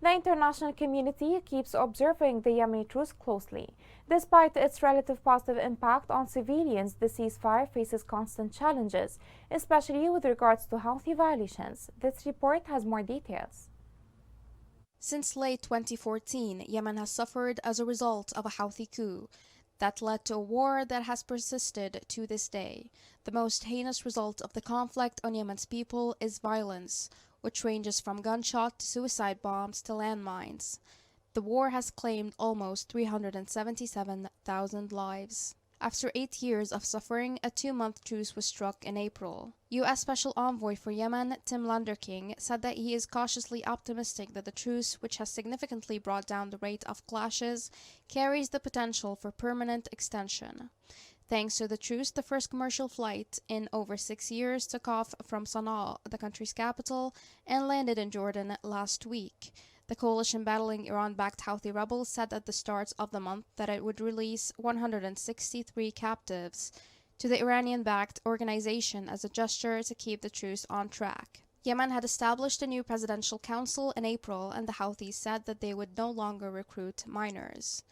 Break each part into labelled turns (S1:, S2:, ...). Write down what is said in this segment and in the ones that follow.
S1: The international community keeps observing the Yemeni truce closely. Despite its relative positive impact on civilians, the ceasefire faces constant challenges, especially with regards to Houthi violations. This report has more details.
S2: Since late 2014, Yemen has suffered as a result of a Houthi coup that led to a war that has persisted to this day. The most heinous result of the conflict on Yemen's people is violence, which ranges from gunshot to suicide bombs to landmines. The war has claimed almost 377,000 lives. After 8 years of suffering, a 2-month truce was struck in April. U.S. Special Envoy for Yemen, Tim Lunderking, said that he is cautiously optimistic that the truce, which has significantly brought down the rate of clashes, carries the potential for permanent extension. Thanks to the truce, the first commercial flight in over 6 years took off from Sana'a, the country's capital, and landed in Jordan last week. The coalition battling Iran-backed Houthi rebels said at the start of the month that it would release 163 captives to the Iranian-backed organization as a gesture to keep the truce on track. Yemen had established a new presidential council in April, and the Houthis said that they would no longer recruit minors.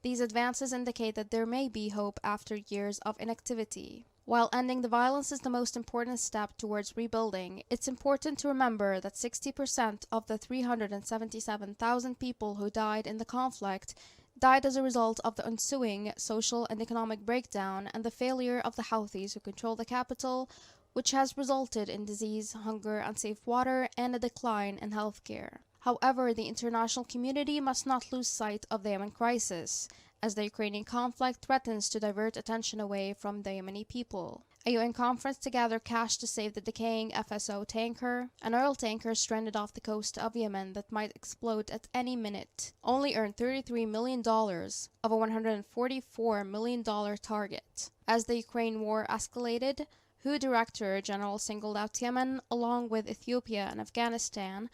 S2: These advances indicate that there may be hope after years of inactivity. While ending the violence is the most important step towards rebuilding, it's important to remember that 60% of the 377,000 people who died in the conflict died as a result of the ensuing social and economic breakdown and the failure of the Houthis who control the capital, which has resulted in disease, hunger, unsafe water, and a decline in healthcare. However, the international community must not lose sight of the Yemen crisis, as the Ukrainian conflict threatens to divert attention away from the Yemeni people. A UN conference to gather cash to save the decaying FSO tanker, an oil tanker stranded off the coast of Yemen that might explode at any minute, only earned $33 million of a $144 million target. As the Ukraine war escalated, WHO Director General singled out Yemen, along with Ethiopia and Afghanistan,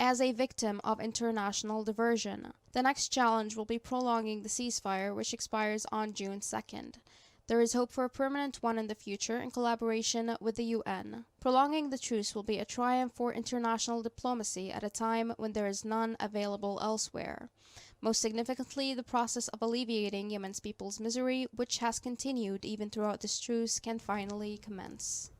S2: as a victim of international diversion. The next challenge will be prolonging the ceasefire, which expires on June 2nd. There is hope for a permanent one in the future in collaboration with the UN. Prolonging the truce will be a triumph for international diplomacy at a time when there is none available elsewhere. Most significantly, the process of alleviating Yemen's people's misery, which has continued even throughout this truce, can finally commence.